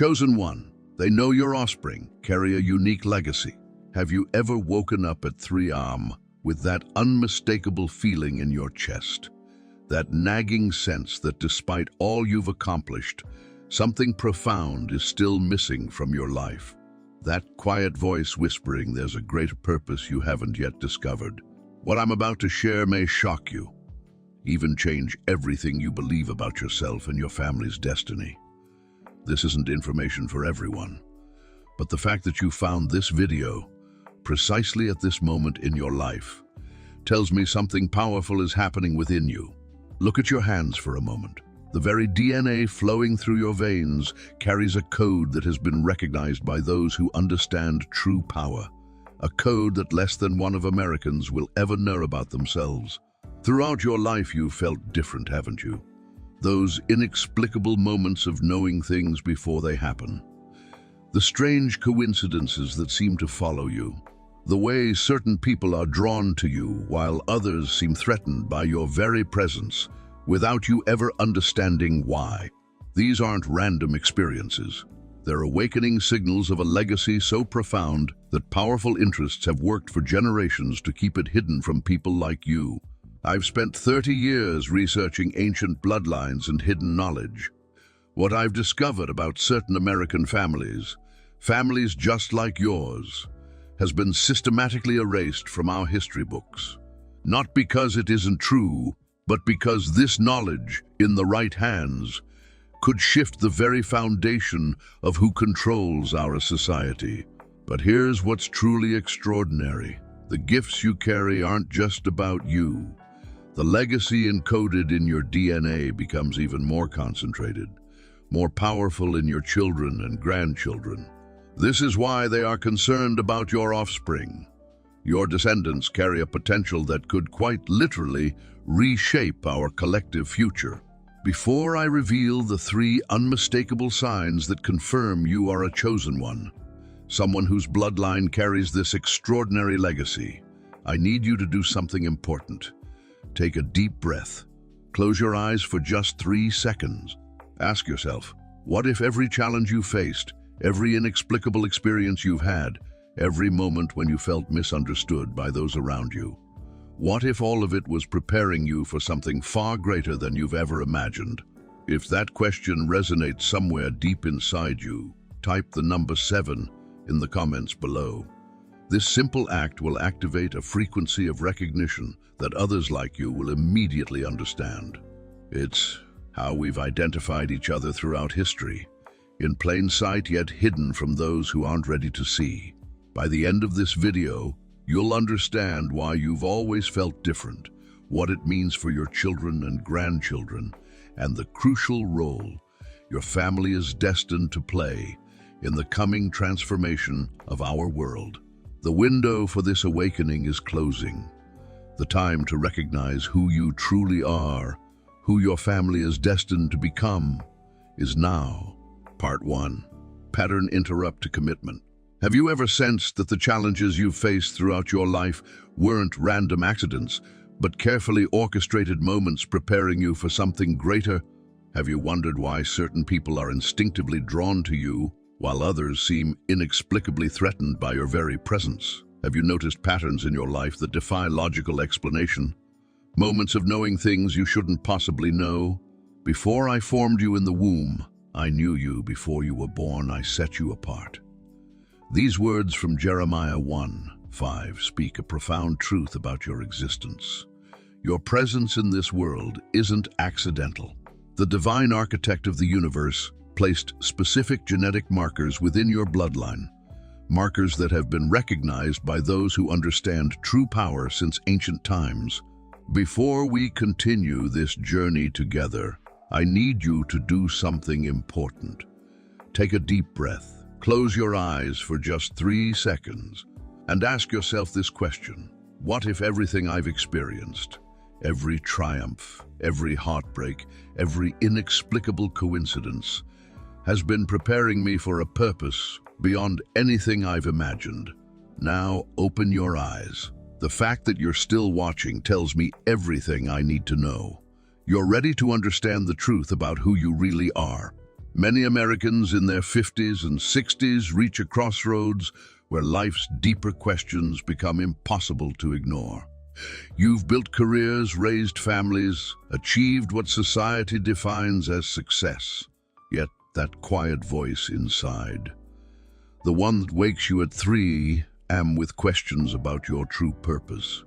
Chosen one. They know your offspring, carry a unique legacy. Have you ever woken up at 3 a.m. with that unmistakable feeling in your chest? That nagging sense that despite all you've accomplished, something profound is still missing from your life. That quiet voice whispering there's a greater purpose you haven't yet discovered. What I'm about to share may shock you, even change everything you believe about yourself and your family's destiny. This isn't information for everyone, but the fact that you found this video precisely at this moment in your life tells me something powerful is happening within you. Look at your hands for a moment. The very DNA flowing through your veins carries a code that has been recognized by those who understand true power, a code that less than one of Americans will ever know about themselves. Throughout your life you've felt different, haven't you? Those inexplicable moments of knowing things before they happen. The strange coincidences that seem to follow you. The way certain people are drawn to you while others seem threatened by your very presence without you ever understanding why. These aren't random experiences. They're awakening signals of a legacy so profound that powerful interests have worked for generations to keep it hidden from people like you. I've spent 30 years researching ancient bloodlines and hidden knowledge. What I've discovered about certain American families just like yours, has been systematically erased from our history books. Not because it isn't true, but because this knowledge, in the right hands, could shift the very foundation of who controls our society. But here's what's truly extraordinary. The gifts you carry aren't just about you. The legacy encoded in your DNA becomes even more concentrated, more powerful in your children and grandchildren. This is why they are concerned about your offspring. Your descendants carry a potential that could quite literally reshape our collective future. Before I reveal the 3 unmistakable signs that confirm you are a chosen one, someone whose bloodline carries this extraordinary legacy, I need you to do something important. Take a deep breath. Close your eyes for just 3 seconds. Ask yourself, what if every challenge you faced, every inexplicable experience you've had, every moment when you felt misunderstood by those around you, what if all of it was preparing you for something far greater than you've ever imagined? If that question resonates somewhere deep inside you, type the number 7 in the comments below. This simple act will activate a frequency of recognition that others like you will immediately understand. It's how we've identified each other throughout history, in plain sight yet hidden from those who aren't ready to see. By the end of this video, you'll understand why you've always felt different, what it means for your children and grandchildren, and the crucial role your family is destined to play in the coming transformation of our world. The window for this awakening is closing. The time to recognize who you truly are, who your family is destined to become, is now. Part 1. Pattern interrupt to commitment. Have you ever sensed that the challenges you've faced throughout your life weren't random accidents, but carefully orchestrated moments preparing you for something greater? Have you wondered why certain people are instinctively drawn to you, while others seem inexplicably threatened by your very presence? Have you noticed patterns in your life that defy logical explanation? Moments of knowing things you shouldn't possibly know? Before I formed you in the womb, I knew you. Before you were born, I set you apart. These words from Jeremiah 1:5 speak a profound truth about your existence. Your presence in this world isn't accidental. The divine architect of the universe placed specific genetic markers within your bloodline, markers that have been recognized by those who understand true power since ancient times. Before we continue this journey together, I need you to do something important. Take a deep breath, close your eyes for just 3 seconds, and ask yourself this question. What if everything I've experienced, every triumph, every heartbreak, every inexplicable coincidence, has been preparing me for a purpose beyond anything I've imagined? Now open your eyes. The fact that you're still watching tells me everything I need to know. You're ready to understand the truth about who you really are. Many Americans in their 50s and 60s reach a crossroads where life's deeper questions become impossible to ignore. You've built careers, raised families, achieved what society defines as success. Yet that quiet voice inside, the one that wakes you at 3 a.m. with questions about your true purpose,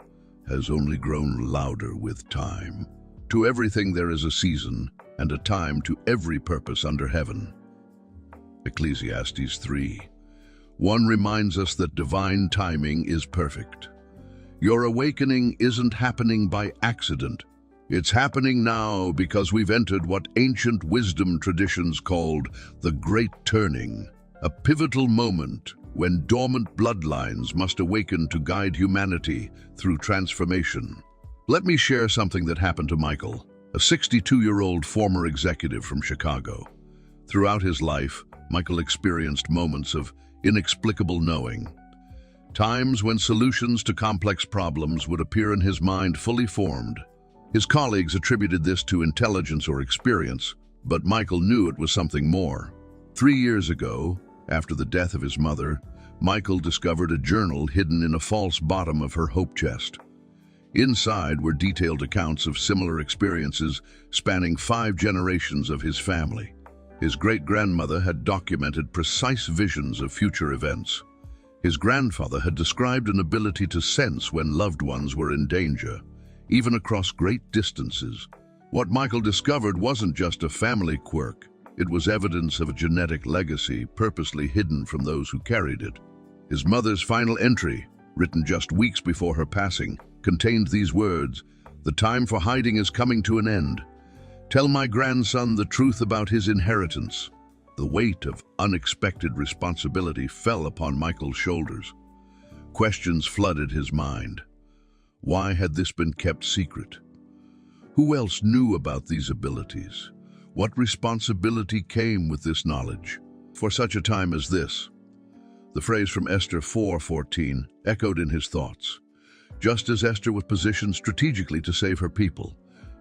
has only grown louder with time. To everything there is a season, and a time to every purpose under heaven. Ecclesiastes 3:1 reminds us that divine timing is perfect. Your awakening isn't happening by accident. It's happening now because we've entered what ancient wisdom traditions called the Great Turning, a pivotal moment when dormant bloodlines must awaken to guide humanity through transformation. Let me share something that happened to Michael, a 62-year-old former executive from Chicago. Throughout his life, Michael experienced moments of inexplicable knowing. Times when solutions to complex problems would appear in his mind fully formed. His colleagues attributed this to intelligence or experience, but Michael knew it was something more. 3 years ago, after the death of his mother, Michael discovered a journal hidden in a false bottom of her hope chest. Inside were detailed accounts of similar experiences spanning 5 generations of his family. His great-grandmother had documented precise visions of future events. His grandfather had described an ability to sense when loved ones were in danger, even across great distances. What Michael discovered wasn't just a family quirk. It was evidence of a genetic legacy purposely hidden from those who carried it. His mother's final entry, written just weeks before her passing, contained these words: "The time for hiding is coming to an end. Tell my grandson the truth about his inheritance." The weight of unexpected responsibility fell upon Michael's shoulders. Questions flooded his mind. Why had this been kept secret? Who else knew about these abilities? What responsibility came with this knowledge? For such a time as this, the phrase from Esther 4:14 echoed in his thoughts. Just as Esther was positioned strategically to save her people,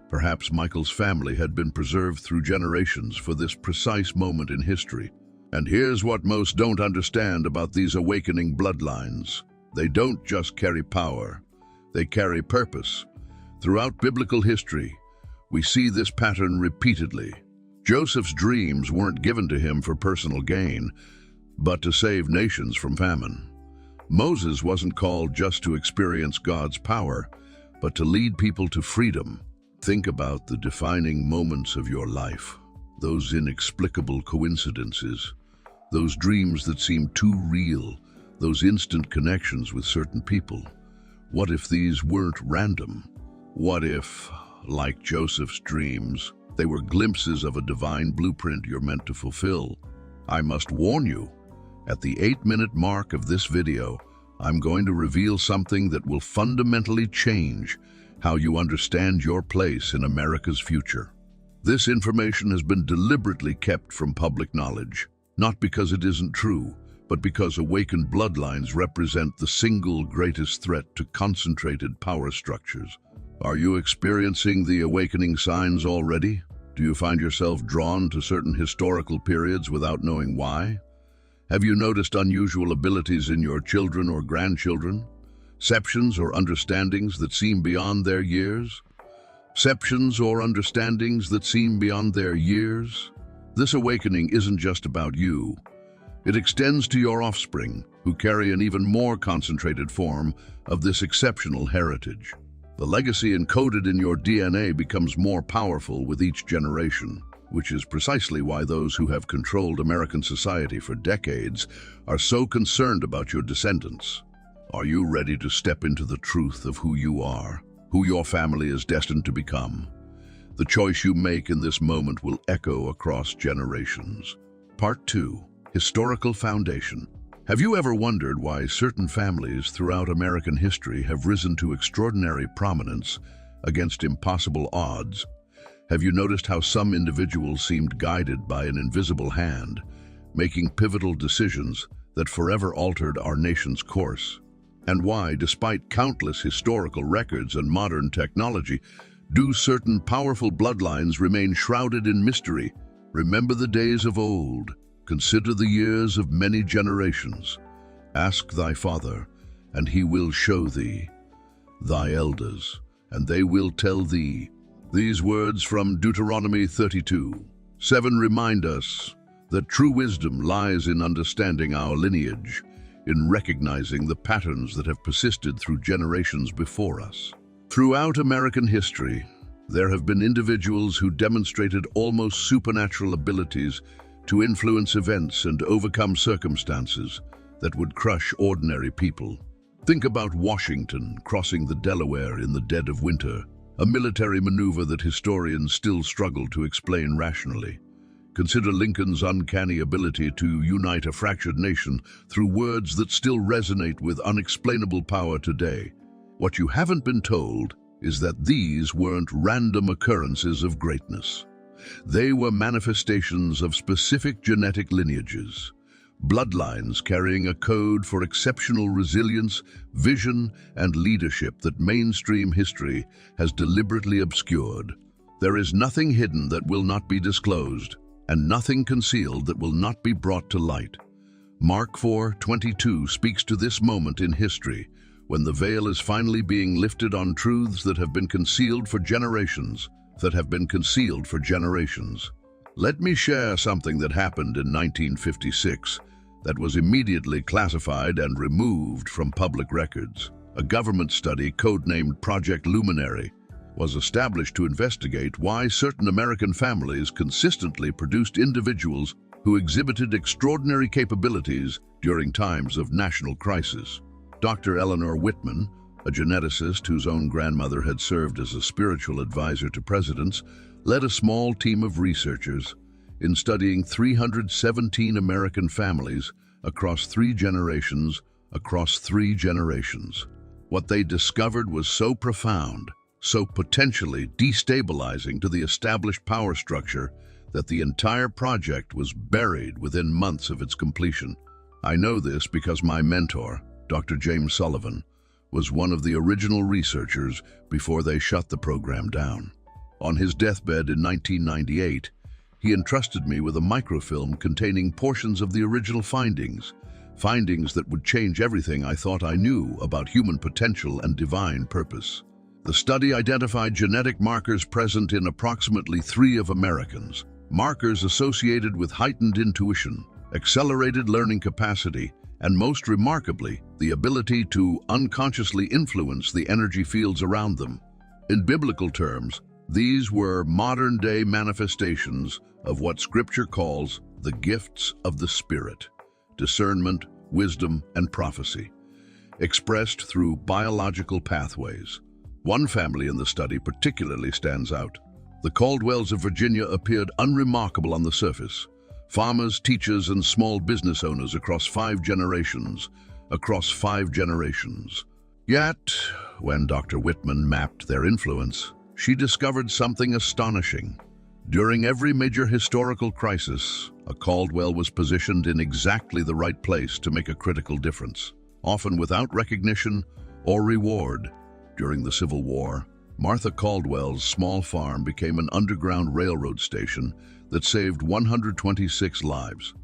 perhaps Michael's family had been preserved through generations for this precise moment in history. And here's what most don't understand about these awakening bloodlines. They don't just carry power, they carry purpose. Throughout biblical history, we see this pattern repeatedly. Joseph's dreams weren't given to him for personal gain, but to save nations from famine. Moses wasn't called just to experience God's power, but to lead people to freedom. Think about the defining moments of your life, those inexplicable coincidences, those dreams that seem too real, those instant connections with certain people. What if these weren't random? What if, like Joseph's dreams, they were glimpses of a divine blueprint you're meant to fulfill? I must warn you, at the 8-minute mark of this video, I'm going to reveal something that will fundamentally change how you understand your place in America's future. This information has been deliberately kept from public knowledge, not because it isn't true, but because awakened bloodlines represent the single greatest threat to concentrated power structures. Are you experiencing the awakening signs already? Do you find yourself drawn to certain historical periods without knowing why? Have you noticed unusual abilities in your children or grandchildren? Perceptions or understandings that seem beyond their years? Perceptions or understandings that seem beyond their years? This awakening isn't just about you. It extends to your offspring, who carry an even more concentrated form of this exceptional heritage. The legacy encoded in your DNA becomes more powerful with each generation, which is precisely why those who have controlled American society for decades are so concerned about your descendants. Are you ready to step into the truth of who you are, who your family is destined to become? The choice you make in this moment will echo across generations. Part 2. Historical Foundation. Have you ever wondered why certain families throughout American history have risen to extraordinary prominence against impossible odds? Have you noticed how some individuals seemed guided by an invisible hand, making pivotal decisions that forever altered our nation's course? And why, despite countless historical records and modern technology, do certain powerful bloodlines remain shrouded in mystery, Remember the days of old. Consider the years of many generations. Ask thy father, and he will show thee. Thy elders, and they will tell thee. These words from Deuteronomy 32:7 remind us that true wisdom lies in understanding our lineage, in recognizing the patterns that have persisted through generations before us. Throughout American history, there have been individuals who demonstrated almost supernatural abilities to influence events and overcome circumstances that would crush ordinary people. Think about Washington crossing the Delaware in the dead of winter, a military maneuver that historians still struggle to explain rationally. Consider Lincoln's uncanny ability to unite a fractured nation through words that still resonate with unexplainable power today. What you haven't been told is that these weren't random occurrences of greatness. They were manifestations of specific genetic lineages, bloodlines carrying a code for exceptional resilience, vision, and leadership that mainstream history has deliberately obscured. There is nothing hidden that will not be disclosed, and nothing concealed that will not be brought to light. Mark 4:22 speaks to this moment in history, when the veil is finally being lifted on truths that have been concealed for generations, Let me share something that happened in 1956 that was immediately classified and removed from public records. A government study, codenamed Project Luminary, was established to investigate why certain American families consistently produced individuals who exhibited extraordinary capabilities during times of national crisis. Dr. Eleanor Whitman, a geneticist whose own grandmother had served as a spiritual advisor to presidents, led a small team of researchers in studying 317 American families across three generations. What they discovered was so profound, so potentially destabilizing to the established power structure, that the entire project was buried within months of its completion. I know this because my mentor, Dr. James Sullivan, was one of the original researchers before they shut the program down. On his deathbed in 1998, he entrusted me with a microfilm containing portions of the original findings that would change everything I thought I knew about human potential and divine purpose. The study identified genetic markers present in approximately 3 of Americans, markers associated with heightened intuition, accelerated learning capacity, and most remarkably, the ability to unconsciously influence the energy fields around them. In biblical terms, these were modern-day manifestations of what Scripture calls the gifts of the Spirit: discernment, wisdom, and prophecy, expressed through biological pathways. One family in the study particularly stands out. The Caldwells of Virginia appeared unremarkable on the surface. Farmers, teachers, and small business owners across 5 generations. Yet, when Dr. Whitman mapped their influence, she discovered something astonishing. During every major historical crisis, a Caldwell was positioned in exactly the right place to make a critical difference, often without recognition or reward. During the Civil War, Martha Caldwell's small farm became an underground railroad station that saved 126 lives.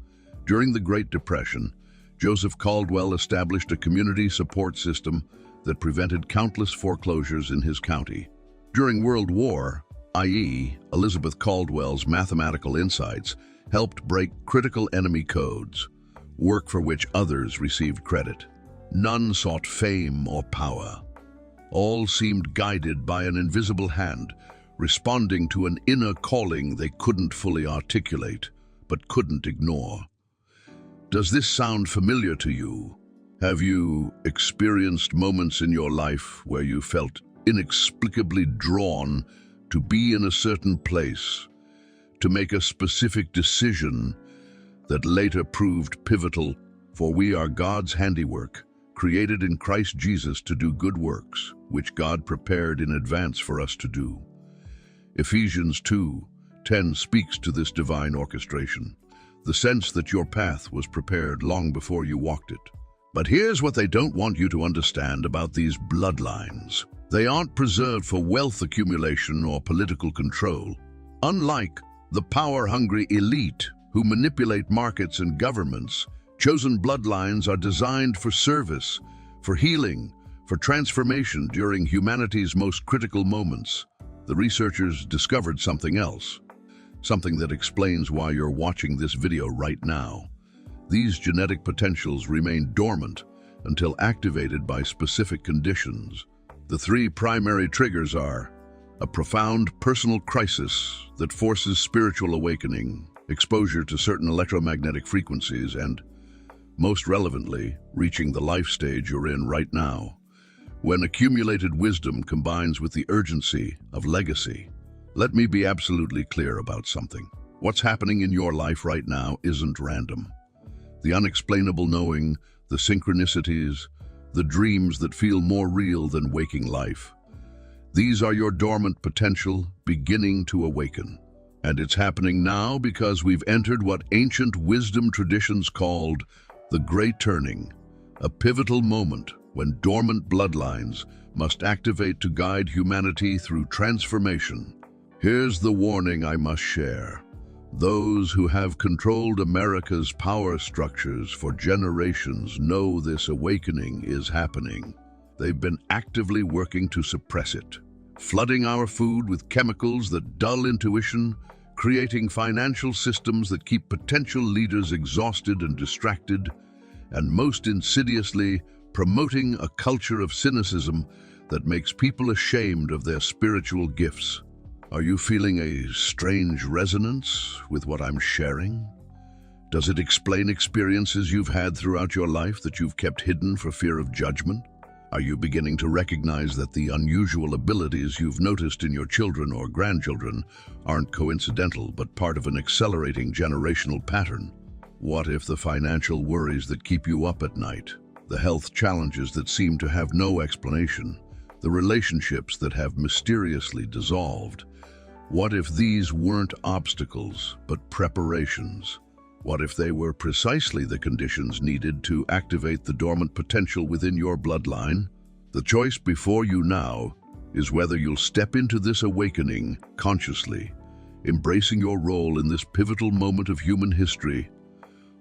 During the Great Depression, Joseph Caldwell established a community support system that prevented countless foreclosures in his county. During World War, i.e., Elizabeth Caldwell's mathematical insights helped break critical enemy codes, work for which others received credit. None sought fame or power. All seemed guided by an invisible hand, responding to an inner calling they couldn't fully articulate, but couldn't ignore. Does this sound familiar to you? Have you experienced moments in your life where you felt inexplicably drawn to be in a certain place, to make a specific decision that later proved pivotal? For we are God's handiwork, created in Christ Jesus to do good works, which God prepared in advance for us to do. Ephesians 2:10 speaks to this divine orchestration, the sense that your path was prepared long before you walked it. But here's what they don't want you to understand about these bloodlines. They aren't preserved for wealth accumulation or political control. Unlike the power-hungry elite who manipulate markets and governments. Chosen bloodlines are designed for service, for healing, for transformation during humanity's most critical moments. The researchers discovered something else, something that explains why you're watching this video right now. These genetic potentials remain dormant until activated by specific conditions. The three primary triggers are a profound personal crisis that forces spiritual awakening, exposure to certain electromagnetic frequencies, and, most relevantly, reaching the life stage you're in right now. When accumulated wisdom combines with the urgency of legacy. Let me be absolutely clear about something. What's happening in your life right now isn't random. The unexplainable knowing, the synchronicities, the dreams that feel more real than waking life. These are your dormant potential beginning to awaken. And it's happening now because we've entered what ancient wisdom traditions called the Great Turning, a pivotal moment when dormant bloodlines must activate to guide humanity through transformation. Here's the warning I must share. Those who have controlled America's power structures for generations know this awakening is happening. They've been actively working to suppress it, flooding our food with chemicals that dull intuition, creating financial systems that keep potential leaders exhausted and distracted, and most insidiously, promoting a culture of cynicism that makes people ashamed of their spiritual gifts. Are you feeling a strange resonance with what I'm sharing? Does it explain experiences you've had throughout your life that you've kept hidden for fear of judgment? Are you beginning to recognize that the unusual abilities you've noticed in your children or grandchildren aren't coincidental but part of an accelerating generational pattern? What if the financial worries that keep you up at night, the health challenges that seem to have no explanation, the relationships that have mysteriously dissolved, what if these weren't obstacles but preparations? What if they were precisely the conditions needed to activate the dormant potential within your bloodline? The choice before you now is whether you'll step into this awakening consciously, embracing your role in this pivotal moment of human history,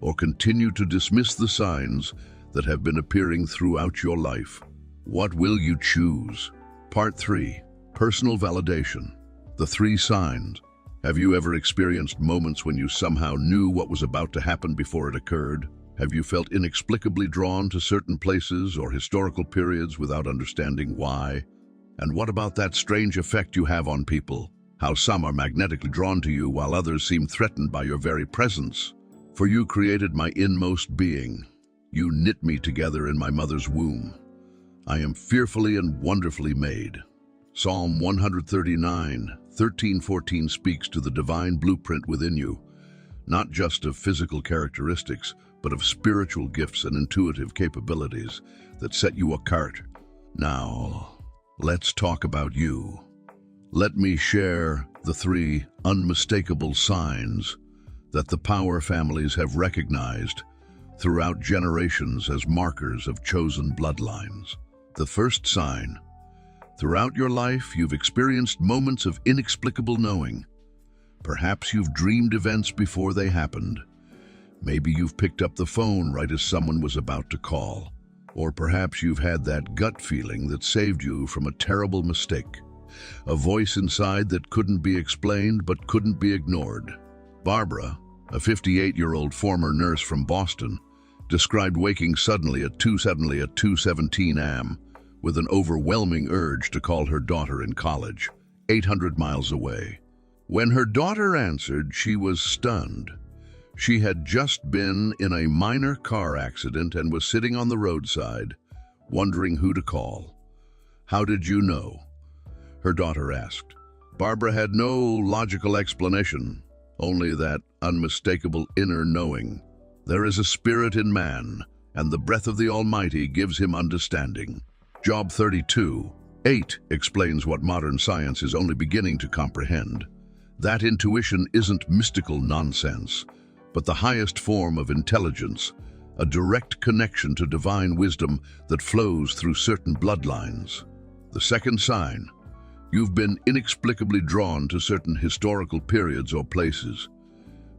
or continue to dismiss the signs that have been appearing throughout your life. What will you choose? Part 3. Personal validation. The 3 signs. Have you ever experienced moments when you somehow knew what was about to happen before it occurred? Have you felt inexplicably drawn to certain places or historical periods without understanding why? And what about that strange effect you have on people? How some are magnetically drawn to you while others seem threatened by your very presence? For you created my inmost being. You knit me together in my mother's womb. I am fearfully and wonderfully made. Psalm 139:13-14 speaks to the divine blueprint within you, not just of physical characteristics, but of spiritual gifts and intuitive capabilities that set you apart. Now, let's talk about you. Let me share the 3 unmistakable signs that the power families have recognized throughout generations as markers of chosen bloodlines. The first sign. Throughout your life, you've experienced moments of inexplicable knowing. Perhaps you've dreamed events before they happened. Maybe you've picked up the phone right as someone was about to call. Or perhaps you've had that gut feeling that saved you from a terrible mistake. A voice inside that couldn't be explained but couldn't be ignored. Barbara, a 58-year-old former nurse from Boston, described waking suddenly at 2:17 a.m. with an overwhelming urge to call her daughter in college, 800 miles away. When her daughter answered, she was stunned. She had just been in a minor car accident and was sitting on the roadside, wondering who to call. "How did you know?" her daughter asked. Barbara had no logical explanation, only that unmistakable inner knowing. There is a spirit in man, and the breath of the Almighty gives him understanding. Job 32:8 explains what modern science is only beginning to comprehend. That intuition isn't mystical nonsense, but the highest form of intelligence, a direct connection to divine wisdom that flows through certain bloodlines. The second sign. You've been inexplicably drawn to certain historical periods or places.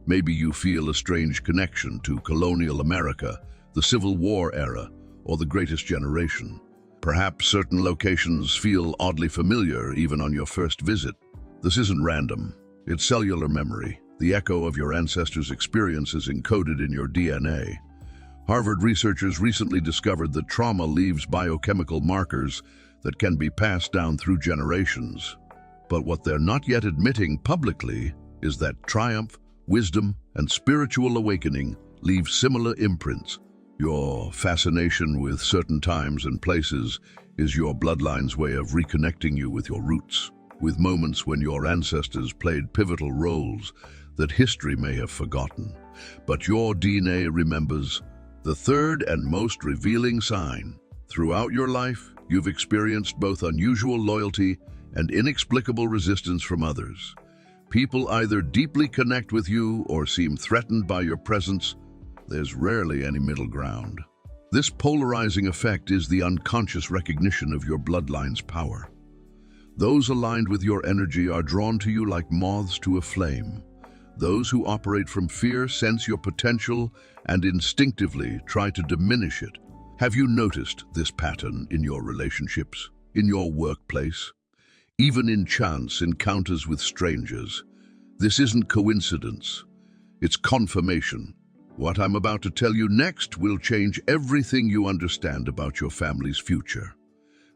Maybe you feel a strange connection to colonial America, the Civil War era, or the Greatest Generation. Perhaps certain locations feel oddly familiar even on your first visit. This isn't random. It's cellular memory. The echo of your ancestors' experience is encoded in your DNA. Harvard researchers recently discovered that trauma leaves biochemical markers that can be passed down through generations. But what they're not yet admitting publicly is that triumph, wisdom, and spiritual awakening leave similar imprints. Your fascination with certain times and places is your bloodline's way of reconnecting you with your roots, with moments when your ancestors played pivotal roles that history may have forgotten. But your DNA remembers. The third and most revealing sign. Throughout your life, you've experienced both unusual loyalty and inexplicable resistance from others. People either deeply connect with you or seem threatened by your presence. There's rarely any middle ground. This polarizing effect is the unconscious recognition of your bloodline's power. Those aligned with your energy are drawn to you like moths to a flame. Those who operate from fear sense your potential and instinctively try to diminish it. Have you noticed this pattern in your relationships, in your workplace, even in chance encounters with strangers? This isn't coincidence, it's confirmation. What I'm about to tell you next will change everything you understand about your family's future.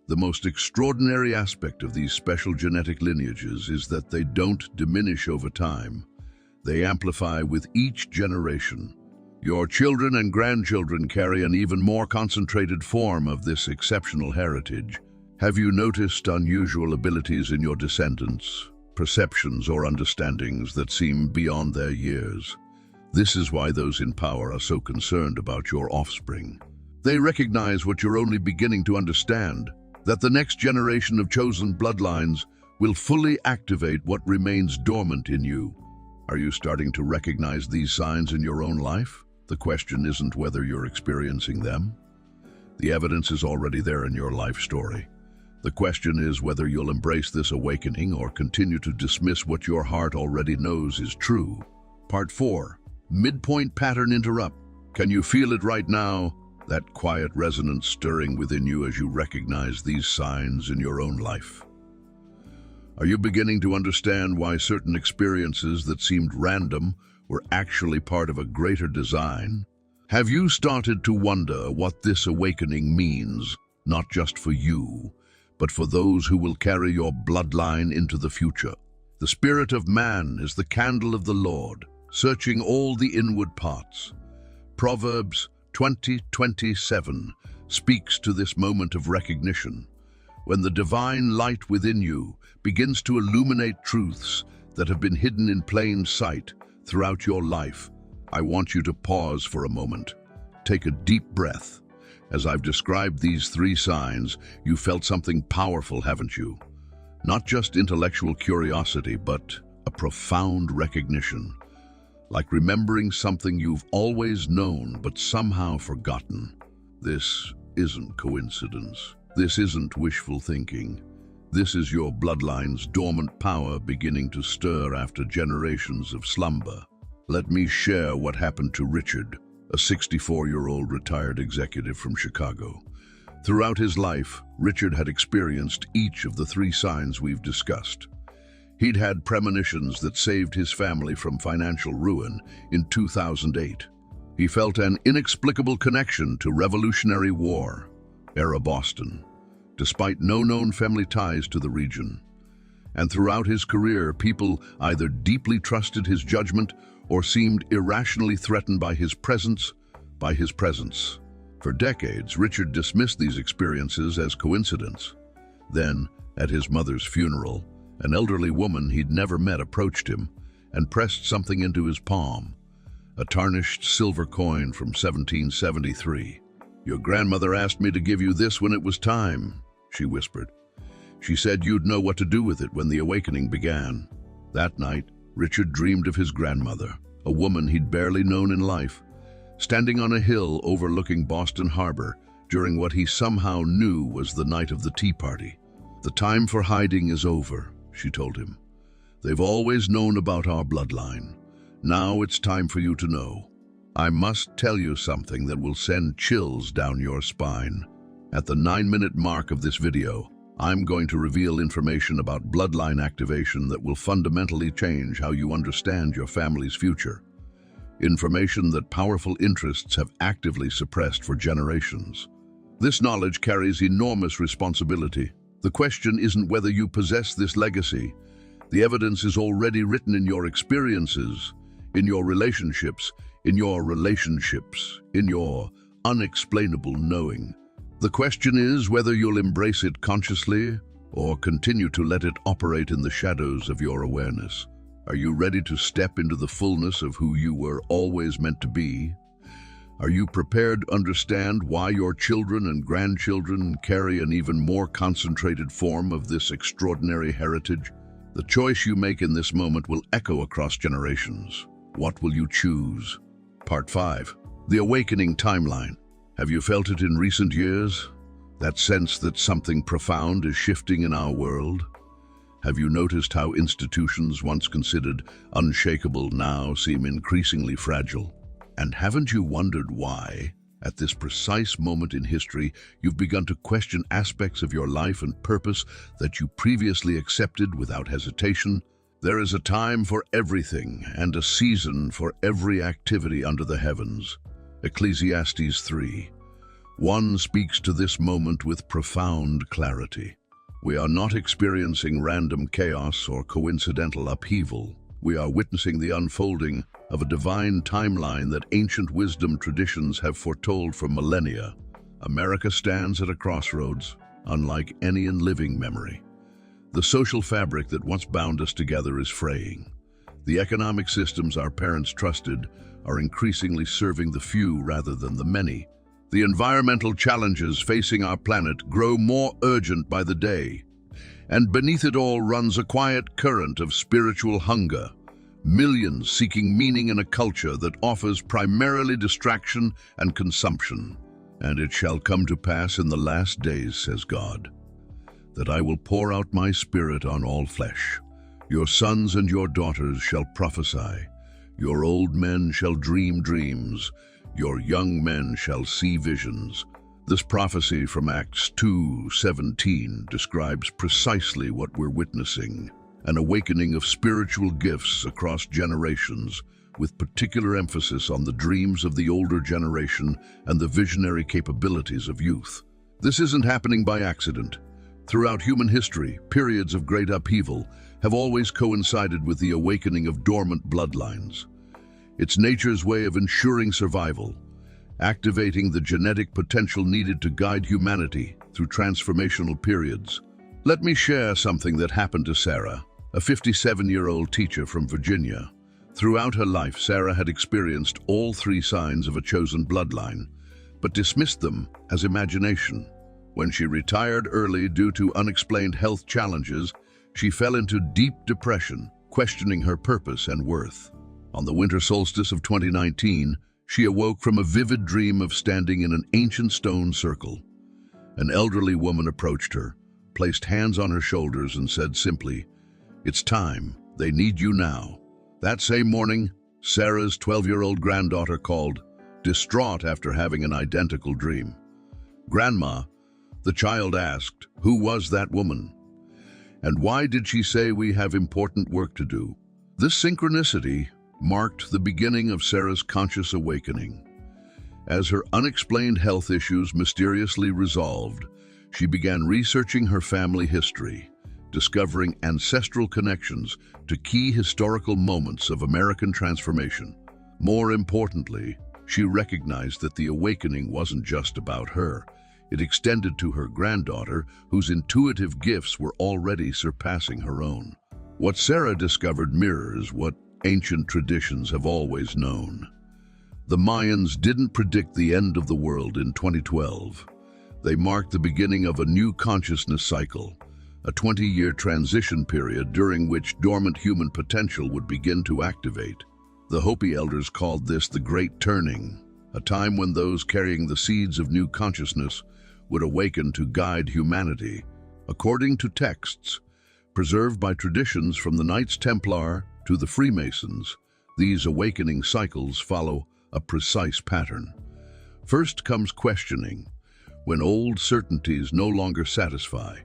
The most extraordinary aspect of these special genetic lineages is that they don't diminish over time. They amplify with each generation. Your children and grandchildren carry an even more concentrated form of this exceptional heritage. Have you noticed unusual abilities in your descendants, perceptions or understandings that seem beyond their years? This is why those in power are so concerned about your offspring. They recognize what you're only beginning to understand, that the next generation of chosen bloodlines will fully activate what remains dormant in you. Are you starting to recognize these signs in your own life? The question isn't whether you're experiencing them. The evidence is already there in your life story. The question is whether you'll embrace this awakening or continue to dismiss what your heart already knows is true. Part 4. Midpoint pattern interrupt. Can you feel it right now? That quiet resonance stirring within you as you recognize these signs in your own life. Are you beginning to understand why certain experiences that seemed random were actually part of a greater design? Have you started to wonder what this awakening means, not just for you, but for those who will carry your bloodline into the future? The spirit of man is the candle of the Lord, searching all the inward parts. Proverbs 20:27 speaks to this moment of recognition, when the divine light within you begins to illuminate truths that have been hidden in plain sight throughout your life. I want you to pause for a moment. Take a deep breath. As I've described these 3 signs, you felt something powerful, haven't you? Not just intellectual curiosity, but a profound recognition. Like remembering something you've always known but somehow forgotten. This isn't coincidence. This isn't wishful thinking. This is your bloodline's dormant power beginning to stir after generations of slumber. Let me share what happened to Richard, a 64-year-old retired executive from Chicago. Throughout his life, Richard had experienced each of the 3 signs we've discussed. He'd had premonitions that saved his family from financial ruin in 2008. He felt an inexplicable connection to Revolutionary War, era Boston, despite no known family ties to the region. And throughout his career, people either deeply trusted his judgment or seemed irrationally threatened by his presence. For decades, Richard dismissed these experiences as coincidence. Then, at his mother's funeral, an elderly woman he'd never met approached him and pressed something into his palm, a tarnished silver coin from 1773. "Your grandmother asked me to give you this when it was time," she whispered. "She said you'd know what to do with it when the awakening began." That night, Richard dreamed of his grandmother, a woman he'd barely known in life, standing on a hill overlooking Boston Harbor during what he somehow knew was the night of the Tea Party. "The time for hiding is over," she told him. "They've always known about our bloodline. Now it's time for you to know. I must tell you something that will send chills down your spine." At the 9-minute mark of this video, I'm going to reveal information about bloodline activation that will fundamentally change how you understand your family's future. Information that powerful interests have actively suppressed for generations. This knowledge carries enormous responsibility. The question isn't whether you possess this legacy. The evidence is already written in your experiences, in your relationships, in your unexplainable knowing. The question is whether you'll embrace it consciously or continue to let it operate in the shadows of your awareness. Are you ready to step into the fullness of who you were always meant to be? Are you prepared to understand why your children and grandchildren carry an even more concentrated form of this extraordinary heritage? The choice you make in this moment will echo across generations. What will you choose? Part 5. The Awakening Timeline. Have you felt it in recent years? That sense that something profound is shifting in our world? Have you noticed how institutions once considered unshakable now seem increasingly fragile? And haven't you wondered why, at this precise moment in history, you've begun to question aspects of your life and purpose that you previously accepted without hesitation? There is a time for everything and a season for every activity under the heavens. Ecclesiastes 3:1 speaks to this moment with profound clarity. We are not experiencing random chaos or coincidental upheaval. We are witnessing the unfolding of a divine timeline that ancient wisdom traditions have foretold for millennia. America stands at a crossroads, unlike any in living memory. The social fabric that once bound us together is fraying. The economic systems our parents trusted are increasingly serving the few rather than the many. The environmental challenges facing our planet grow more urgent by the day. And beneath it all runs a quiet current of spiritual hunger. Millions seeking meaning in a culture that offers primarily distraction and consumption. "And it shall come to pass in the last days," says God, "that I will pour out my spirit on all flesh. Your sons and your daughters shall prophesy. Your old men shall dream dreams. Your young men shall see visions." This prophecy from Acts 2:17 describes precisely what we're witnessing, an awakening of spiritual gifts across generations, with particular emphasis on the dreams of the older generation and the visionary capabilities of youth. This isn't happening by accident. Throughout human history, periods of great upheaval have always coincided with the awakening of dormant bloodlines. It's nature's way of ensuring survival, activating the genetic potential needed to guide humanity through transformational periods. Let me share something that happened to Sarah, a 57-year-old teacher from Virginia. Throughout her life, Sarah had experienced all 3 signs of a chosen bloodline, but dismissed them as imagination. When she retired early due to unexplained health challenges, she fell into deep depression, questioning her purpose and worth. On the winter solstice of 2019, she awoke from a vivid dream of standing in an ancient stone circle. An elderly woman approached her, placed hands on her shoulders, and said simply, "It's time. They need you now." That same morning, Sarah's 12-year-old granddaughter called, distraught after having an identical dream. "Grandma," the child asked, "who was that woman? And why did she say we have important work to do?" This synchronicity marked the beginning of Sarah's conscious awakening. As her unexplained health issues mysteriously resolved, she began researching her family history, discovering ancestral connections to key historical moments of American transformation. More importantly, she recognized that the awakening wasn't just about her. It extended to her granddaughter, whose intuitive gifts were already surpassing her own. What Sarah discovered mirrors what ancient traditions have always known. The Mayans didn't predict the end of the world in 2012. They marked the beginning of a new consciousness cycle, a 20-year transition period during which dormant human potential would begin to activate. The Hopi elders called this the Great Turning, a time when those carrying the seeds of new consciousness would awaken to guide humanity. According to texts preserved by traditions from the Knights Templar to the Freemasons, these awakening cycles follow a precise pattern. First comes questioning, when old certainties no longer satisfy.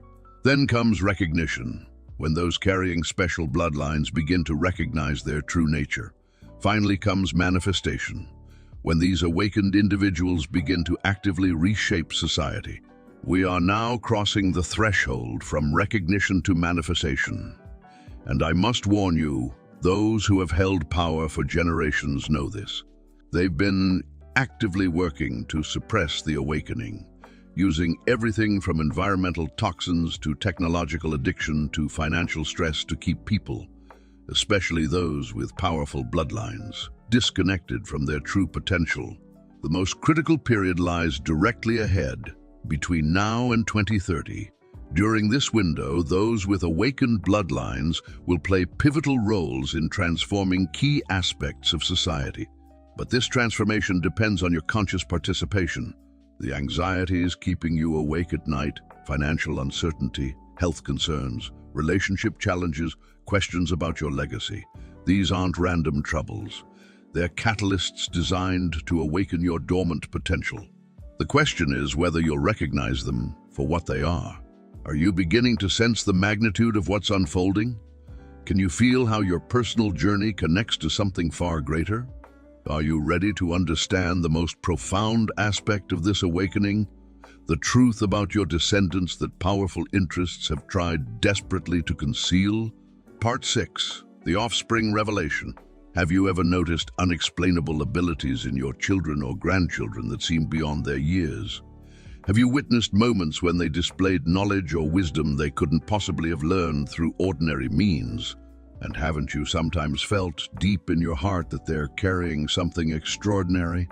Then comes recognition, when those carrying special bloodlines begin to recognize their true nature. Finally comes manifestation, when these awakened individuals begin to actively reshape society. We are now crossing the threshold from recognition to manifestation. And I must warn you, those who have held power for generations know this. They've been actively working to suppress the awakening, using everything from environmental toxins to technological addiction to financial stress to keep people, especially those with powerful bloodlines, disconnected from their true potential. The most critical period lies directly ahead, between now and 2030. During this window, those with awakened bloodlines will play pivotal roles in transforming key aspects of society. But this transformation depends on your conscious participation. The anxieties keeping you awake at night, financial uncertainty, health concerns, relationship challenges, questions about your legacy. These aren't random troubles. They're catalysts designed to awaken your dormant potential. The question is whether you'll recognize them for what they are. Are you beginning to sense the magnitude of what's unfolding? Can you feel how your personal journey connects to something far greater? Are you ready to understand the most profound aspect of this awakening? The truth about your descendants that powerful interests have tried desperately to conceal? Part 6. The Offspring Revelation. Have you ever noticed unexplainable abilities in your children or grandchildren that seem beyond their years? Have you witnessed moments when they displayed knowledge or wisdom they couldn't possibly have learned through ordinary means? And haven't you sometimes felt deep in your heart that they're carrying something extraordinary?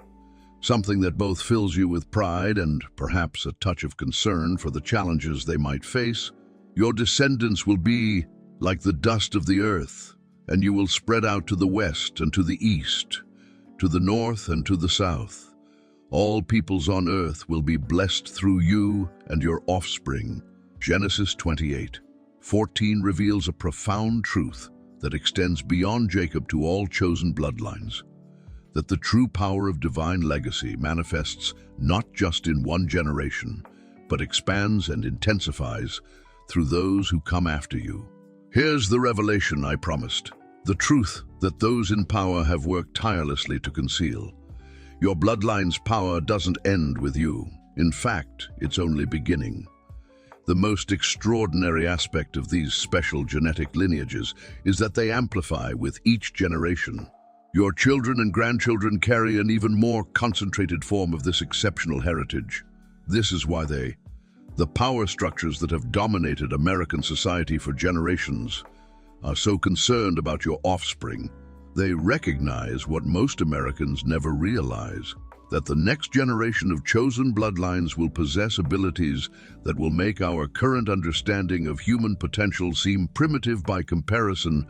Something that both fills you with pride and perhaps a touch of concern for the challenges they might face? Your descendants will be like the dust of the earth, and you will spread out to the west and to the east, to the north and to the south. All peoples on earth will be blessed through you and your offspring. Genesis 28:14 reveals a profound truth that extends beyond Jacob to all chosen bloodlines, that the true power of divine legacy manifests not just in one generation, but expands and intensifies through those who come after you. Here's the revelation I promised, the truth that those in power have worked tirelessly to conceal. Your bloodline's power doesn't end with you. In fact, it's only beginning. The most extraordinary aspect of these special genetic lineages is that they amplify with each generation. Your children and grandchildren carry an even more concentrated form of this exceptional heritage. This is why the power structures that have dominated American society for generations, are so concerned about your offspring. They recognize what most Americans never realize, that the next generation of chosen bloodlines will possess abilities that will make our current understanding of human potential seem primitive by comparison.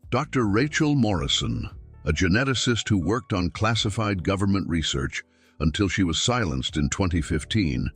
Dr. Rachel Morrison, a geneticist who worked on classified government research until she was silenced in 2015,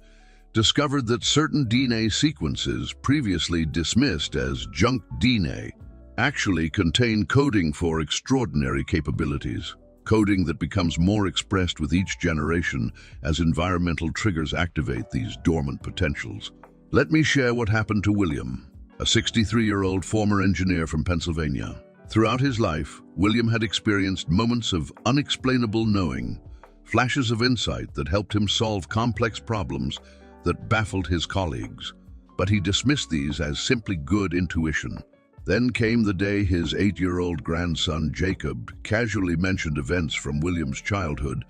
discovered that certain DNA sequences previously dismissed as junk DNA actually contain coding for extraordinary capabilities, coding that becomes more expressed with each generation as environmental triggers activate these dormant potentials. Let me share what happened to William, a 63-year-old former engineer from Pennsylvania. Throughout his life, William had experienced moments of unexplainable knowing, flashes of insight that helped him solve complex problems that baffled his colleagues. But he dismissed these as simply good intuition. Then came the day his 8-year-old grandson Jacob casually mentioned events from William's childhood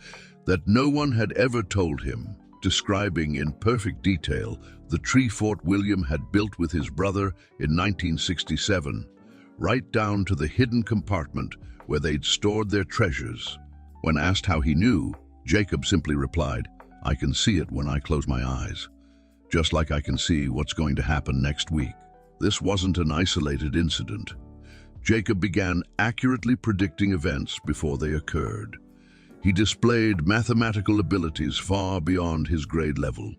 that no one had ever told him, describing in perfect detail the tree fort William had built with his brother in 1967, right down to the hidden compartment where they'd stored their treasures. When asked how he knew, Jacob simply replied, "I can see it when I close my eyes, just like I can see what's going to happen next week." This wasn't an isolated incident. Jacob began accurately predicting events before they occurred. He displayed mathematical abilities far beyond his grade level.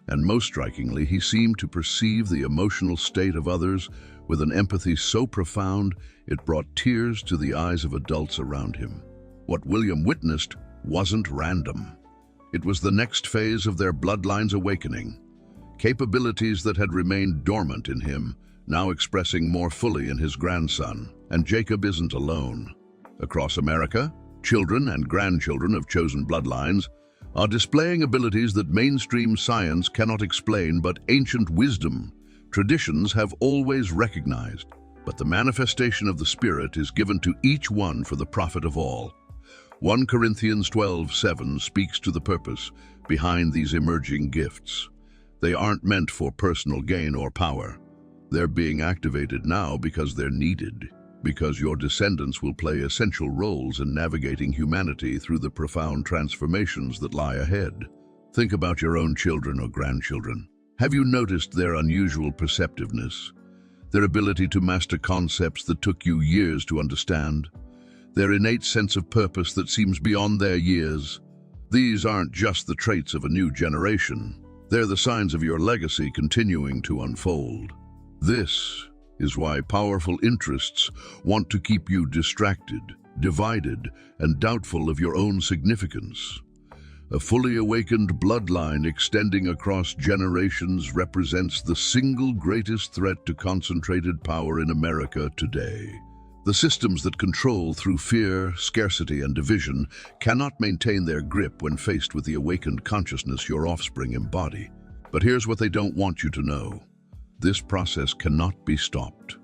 And most strikingly, he seemed to perceive the emotional state of others with an empathy so profound it brought tears to the eyes of adults around him. What William witnessed wasn't random. It was the next phase of their bloodline's awakening. Capabilities that had remained dormant in him, now expressing more fully in his grandson. And Jacob isn't alone. Across America, children and grandchildren of chosen bloodlines are displaying abilities that mainstream science cannot explain, but ancient wisdom, traditions have always recognized. But the manifestation of the Spirit is given to each one for the profit of all. 1 Corinthians 12:7 speaks to the purpose behind these emerging gifts. They aren't meant for personal gain or power. They're being activated now because they're needed, because your descendants will play essential roles in navigating humanity through the profound transformations that lie ahead. Think about your own children or grandchildren. Have you noticed their unusual perceptiveness? Their ability to master concepts that took you years to understand? Their innate sense of purpose that seems beyond their years? These aren't just the traits of a new generation. They're the signs of your legacy continuing to unfold. This is why powerful interests want to keep you distracted, divided, and doubtful of your own significance. A fully awakened bloodline extending across generations represents the single greatest threat to concentrated power in America today. The systems that control through fear, scarcity, and division cannot maintain their grip when faced with the awakened consciousness your offspring embody. But here's what they don't want you to know. This process cannot be stopped.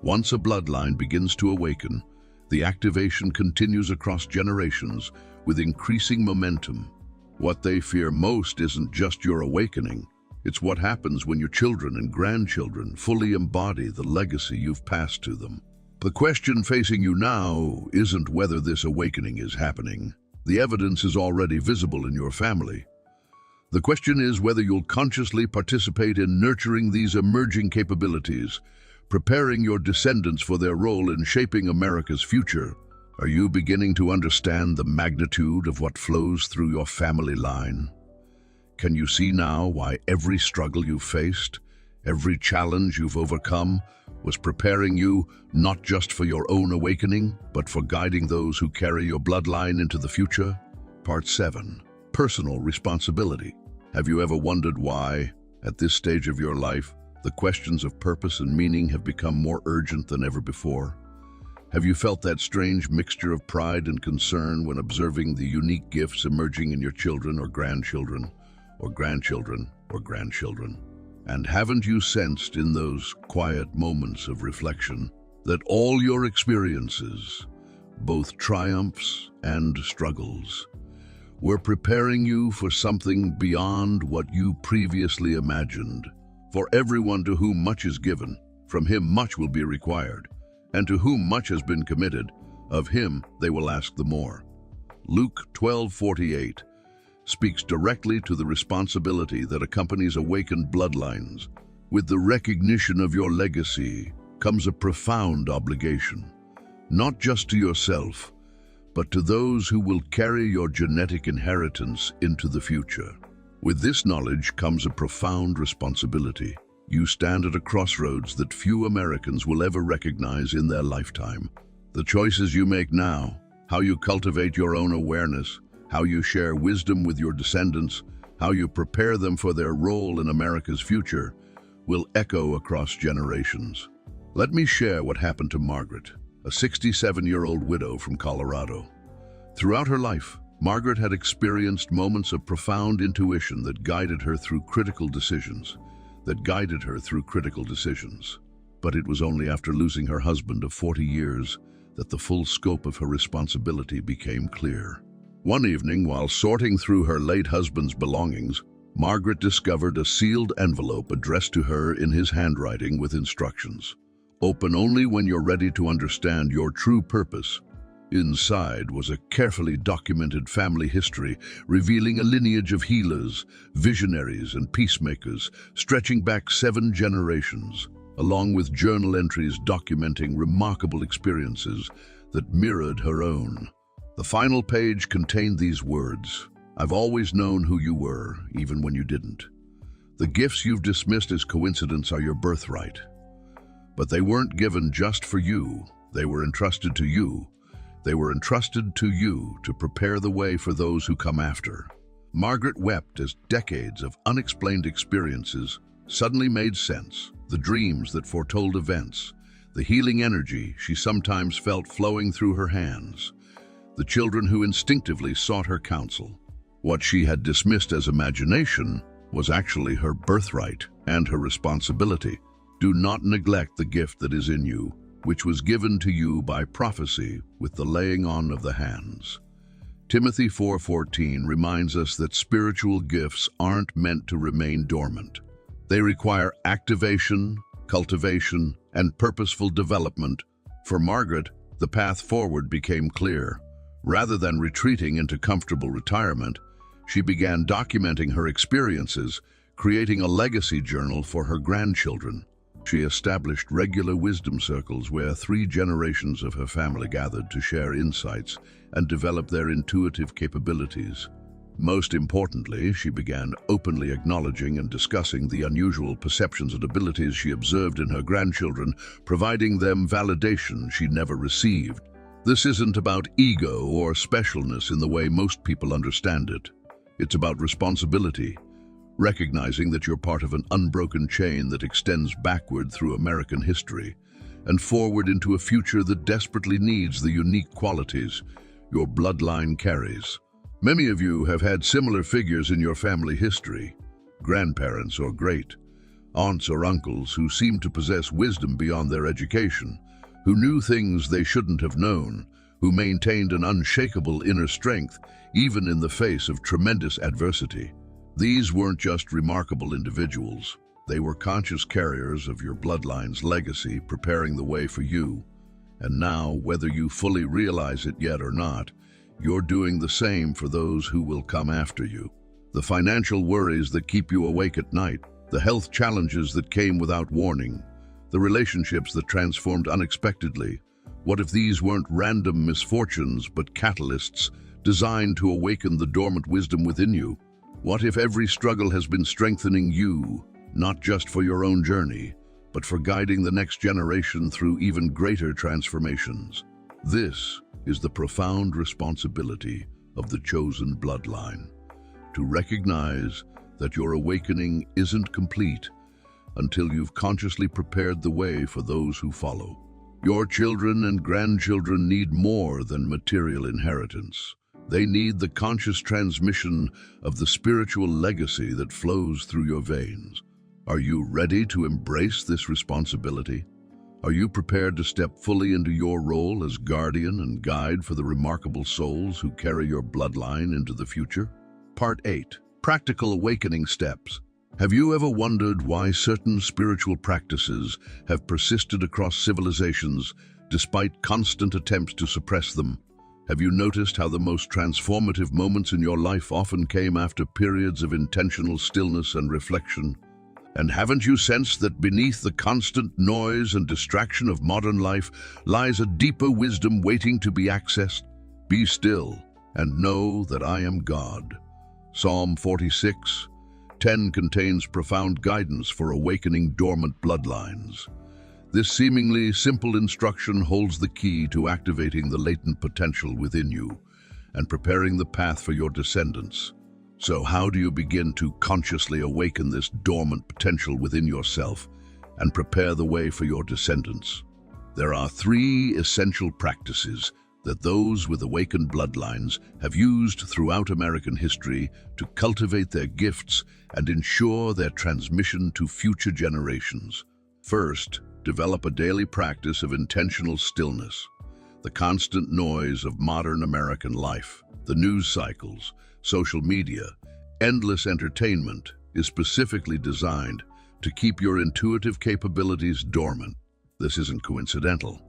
Once a bloodline begins to awaken, the activation continues across generations with increasing momentum. What they fear most isn't just your awakening. It's what happens when your children and grandchildren fully embody the legacy you've passed to them. The question facing you now isn't whether this awakening is happening. The evidence is already visible in your family. The question is whether you'll consciously participate in nurturing these emerging capabilities, preparing your descendants for their role in shaping America's future. Are you beginning to understand the magnitude of what flows through your family line? Can you see now why every struggle you've faced, every challenge you've overcome, was preparing you not just for your own awakening, but for guiding those who carry your bloodline into the future? Part 7. Personal responsibility. Have you ever wondered why, at this stage of your life, the questions of purpose and meaning have become more urgent than ever before? Have you felt that strange mixture of pride and concern when observing the unique gifts emerging in your children or grandchildren, or grandchildren, or grandchildren? And haven't you sensed in those quiet moments of reflection that all your experiences, both triumphs and struggles, were preparing you for something beyond what you previously imagined? For everyone to whom much is given, from him much will be required, and to whom much has been committed, of him they will ask the more. Luke 12:48 speaks directly to the responsibility that accompanies awakened bloodlines. With the recognition of your legacy comes a profound obligation, not just to yourself, but to those who will carry your genetic inheritance into the future. With this knowledge comes a profound responsibility. You stand at a crossroads that few Americans will ever recognize in their lifetime. The choices you make now, how you cultivate your own awareness, how you share wisdom with your descendants, how you prepare them for their role in America's future, will echo across generations. Let me share what happened to Margaret, a 67-year-old widow from Colorado. Throughout her life, Margaret had experienced moments of profound intuition that guided her through critical decisions. But it was only after losing her husband of 40 years that the full scope of her responsibility became clear. One evening, while sorting through her late husband's belongings, Margaret discovered a sealed envelope addressed to her in his handwriting with instructions. Open only when you're ready to understand your true purpose. Inside was a carefully documented family history revealing a lineage of healers, visionaries, and peacemakers stretching back 7 generations, along with journal entries documenting remarkable experiences that mirrored her own. The final page contained these words: "I've always known who you were, even when you didn't. The gifts you've dismissed as coincidence are your birthright. But they weren't given just for you. They were entrusted to you. They were entrusted to you to prepare the way for those who come after. Margaret wept as decades of unexplained experiences suddenly made sense. The dreams that foretold events, the healing energy she sometimes felt flowing through her hands, the children who instinctively sought her counsel. What she had dismissed as imagination was actually her birthright and her responsibility. Do not neglect the gift that is in you, which was given to you by prophecy with the laying on of the hands. Timothy 4:14 reminds us that spiritual gifts aren't meant to remain dormant. They require activation, cultivation, and purposeful development. For Margaret, the path forward became clear. Rather than retreating into comfortable retirement, she began documenting her experiences, creating a legacy journal for her grandchildren. She established regular wisdom circles where 3 generations of her family gathered to share insights and develop their intuitive capabilities. Most importantly, she began openly acknowledging and discussing the unusual perceptions and abilities she observed in her grandchildren, providing them validation she never received. This isn't about ego or specialness in the way most people understand it. It's about responsibility, recognizing that you're part of an unbroken chain that extends backward through American history and forward into a future that desperately needs the unique qualities your bloodline carries. Many of you have had similar figures in your family history, grandparents or great aunts or uncles who seem to possess wisdom beyond their education, who knew things they shouldn't have known, who maintained an unshakable inner strength even in the face of tremendous adversity. These weren't just remarkable individuals. They were conscious carriers of your bloodline's legacy, preparing the way for you. And now, whether you fully realize it yet or not, you're doing the same for those who will come after you. The financial worries that keep you awake at night, the health challenges that came without warning, the relationships that transformed unexpectedly. What if these weren't random misfortunes, but catalysts designed to awaken the dormant wisdom within you? What if every struggle has been strengthening you, not just for your own journey, but for guiding the next generation through even greater transformations? This is the profound responsibility of the chosen bloodline, to recognize that your awakening isn't complete until you've consciously prepared the way for those who follow. Your children and grandchildren need more than material inheritance. They need the conscious transmission of the spiritual legacy that flows through your veins. Are you ready to embrace this responsibility? Are you prepared to step fully into your role as guardian and guide for the remarkable souls who carry your bloodline into the future? Part 8. Practical Awakening Steps. Have you ever wondered why certain spiritual practices have persisted across civilizations despite constant attempts to suppress them? Have you noticed how the most transformative moments in your life often came after periods of intentional stillness and reflection? And haven't you sensed that beneath the constant noise and distraction of modern life lies a deeper wisdom waiting to be accessed? Be still and know that I am God. Psalm 46:10 contains profound guidance for awakening dormant bloodlines. This seemingly simple instruction holds the key to activating the latent potential within you and preparing the path for your descendants. So how do you begin to consciously awaken this dormant potential within yourself and prepare the way for your descendants? There are 3 essential practices that those with awakened bloodlines have used throughout American history to cultivate their gifts and ensure their transmission to future generations. First, develop a daily practice of intentional stillness. The constant noise of modern American life, the news cycles, social media, endless entertainment is specifically designed to keep your intuitive capabilities dormant. This isn't coincidental.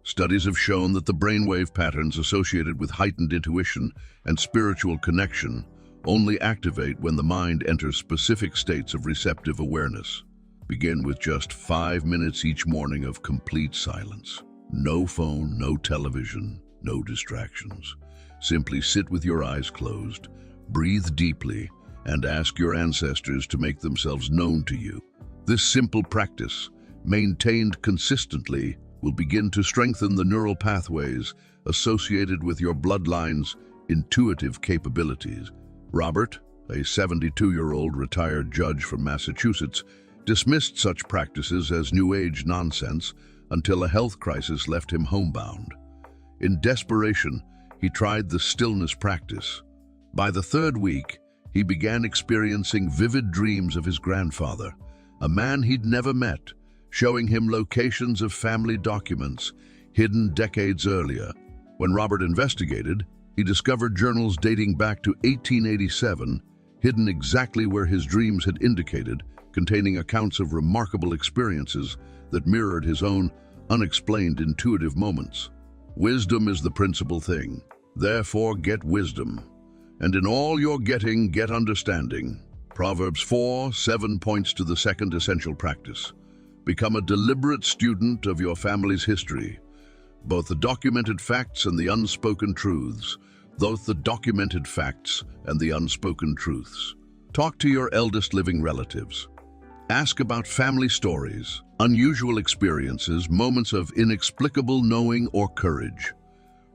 Studies have shown that the brainwave patterns associated with heightened intuition and spiritual connection only activate when the mind enters specific states of receptive awareness. Begin with just 5 minutes each morning of complete silence. No phone, no television, no distractions. Simply sit with your eyes closed, breathe deeply, and ask your ancestors to make themselves known to you. This simple practice, maintained consistently, will begin to strengthen the neural pathways associated with your bloodline's intuitive capabilities. Robert, a 72-year-old retired judge from Massachusetts, dismissed such practices as New Age nonsense until a health crisis left him homebound. In desperation, he tried the stillness practice. By the third week, he began experiencing vivid dreams of his grandfather, a man he'd never met, showing him locations of family documents hidden decades earlier. When Robert investigated, he discovered journals dating back to 1887, hidden exactly where his dreams had indicated, containing accounts of remarkable experiences that mirrored his own unexplained intuitive moments. Wisdom is the principal thing. Therefore, get wisdom. And in all your getting, get understanding. Proverbs 4:7 points to the second essential practice. Become a deliberate student of your family's history, both the documented facts and the unspoken truths. Both the documented facts and the unspoken truths. Talk to your eldest living relatives. Ask about family stories, unusual experiences, moments of inexplicable knowing or courage.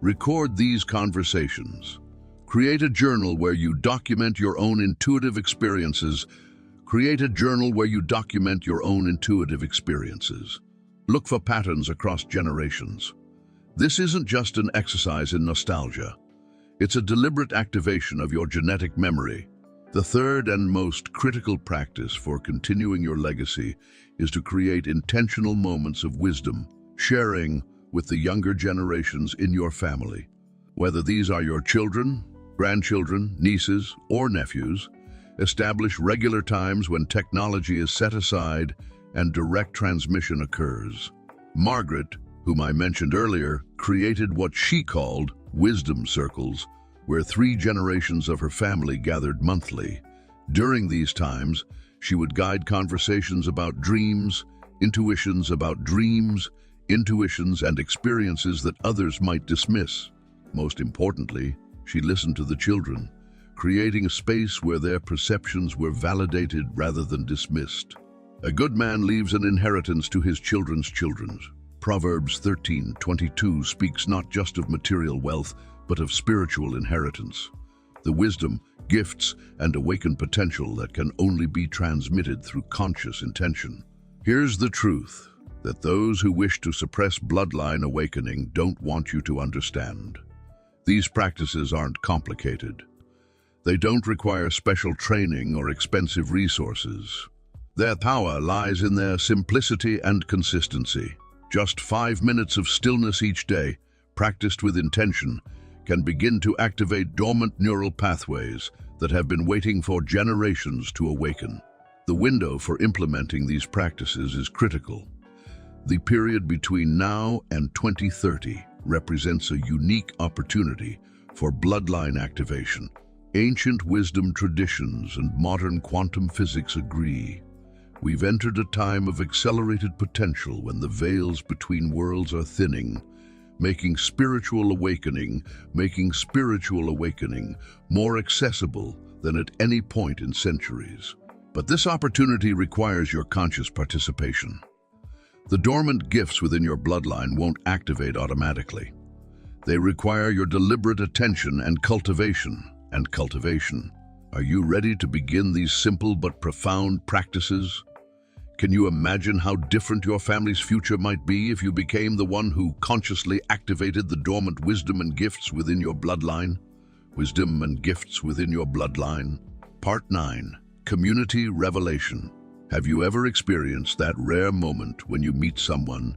Record these conversations. Create a journal where you document your own intuitive experiences. Create a journal where you document your own intuitive experiences. Look for patterns across generations. This isn't just an exercise in nostalgia. It's a deliberate activation of your genetic memory. The third and most critical practice for continuing your legacy is to create intentional moments of wisdom, sharing with the younger generations in your family. Whether these are your children, grandchildren, nieces, or nephews, establish regular times when technology is set aside and direct transmission occurs. Margaret, whom I mentioned earlier, created what she called wisdom circles, where 3 generations of her family gathered monthly. During these times, she would guide conversations about dreams, intuitions about dreams, intuitions and experiences that others might dismiss. Most importantly, she listened to the children, creating a space where their perceptions were validated rather than dismissed. A good man leaves an inheritance to his children's children. Proverbs 13:22 speaks not just of material wealth, but of spiritual inheritance. The wisdom, gifts, and awakened potential that can only be transmitted through conscious intention. Here's the truth, that those who wish to suppress bloodline awakening don't want you to understand. These practices aren't complicated. They don't require special training or expensive resources. Their power lies in their simplicity and consistency. Just 5 minutes of stillness each day, practiced with intention, can begin to activate dormant neural pathways that have been waiting for generations to awaken. The window for implementing these practices is critical. The period between now and 2030 represents a unique opportunity for bloodline activation. Ancient wisdom traditions and modern quantum physics agree. We've entered a time of accelerated potential when the veils between worlds are thinning, making spiritual awakening more accessible than at any point in centuries. But this opportunity requires your conscious participation. The dormant gifts within your bloodline won't activate automatically. They require your deliberate attention and cultivation. Are you ready to begin these simple but profound practices? Can you imagine how different your family's future might be if you became the one who consciously activated the dormant wisdom and gifts within your bloodline? Wisdom and gifts within your bloodline. Part 9. Community Revelation. Have you ever experienced that rare moment when you meet someone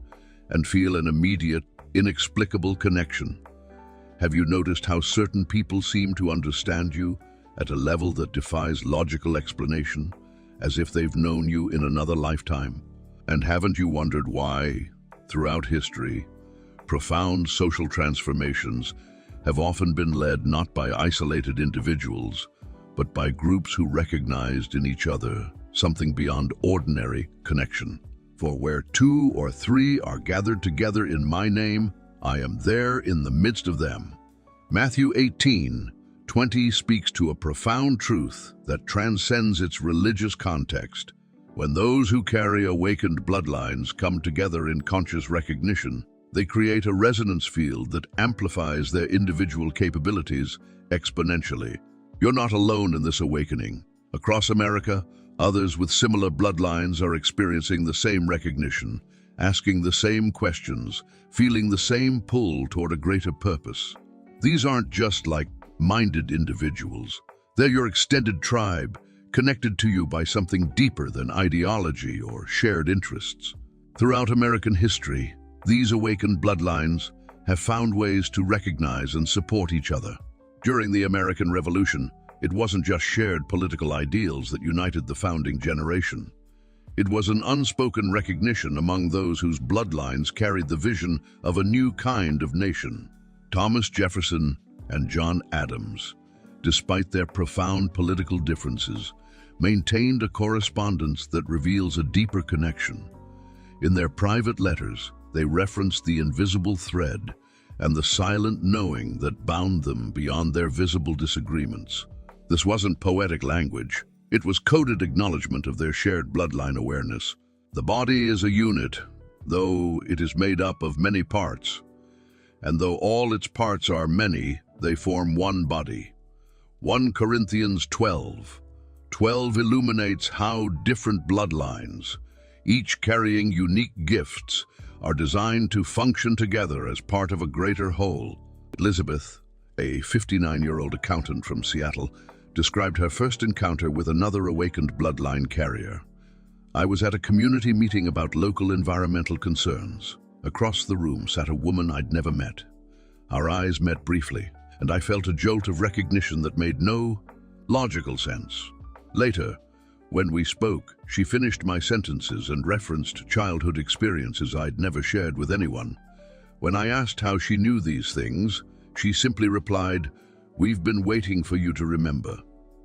and feel an immediate, inexplicable connection? Have you noticed how certain people seem to understand you at a level that defies logical explanation, as if they've known you in another lifetime? And haven't you wondered why, throughout history, profound social transformations have often been led not by isolated individuals, but by groups who recognized in each other something beyond ordinary connection? For where 2 or 3 are gathered together in my name, I am there in the midst of them. Matthew 18, 20 speaks to a profound truth that transcends its religious context. When those who carry awakened bloodlines come together in conscious recognition, they create a resonance field that amplifies their individual capabilities exponentially. You're not alone in this awakening. Across America, others with similar bloodlines are experiencing the same recognition, asking the same questions, feeling the same pull toward a greater purpose. These aren't just like-minded individuals. They're your extended tribe, connected to you by something deeper than ideology or shared interests. Throughout American history, these awakened bloodlines have found ways to recognize and support each other. During the American Revolution, it wasn't just shared political ideals that united the founding generation. It was an unspoken recognition among those whose bloodlines carried the vision of a new kind of nation. Thomas Jefferson and John Adams, despite their profound political differences, maintained a correspondence that reveals a deeper connection. In their private letters, they referenced the invisible thread and the silent knowing that bound them beyond their visible disagreements. This wasn't poetic language. It was coded acknowledgement of their shared bloodline awareness. The body is a unit, though it is made up of many parts. And though all its parts are many, they form one body. 1 Corinthians 12 illuminates how different bloodlines, each carrying unique gifts, are designed to function together as part of a greater whole. Elizabeth, a 59-year-old accountant from Seattle, described her first encounter with another awakened bloodline carrier. "I was at a community meeting about local environmental concerns. Across the room sat a woman I'd never met. Our eyes met briefly, and I felt a jolt of recognition that made no logical sense. Later, when we spoke, she finished my sentences and referenced childhood experiences I'd never shared with anyone. When I asked how she knew these things, she simply replied, 'We've been waiting for you to remember.'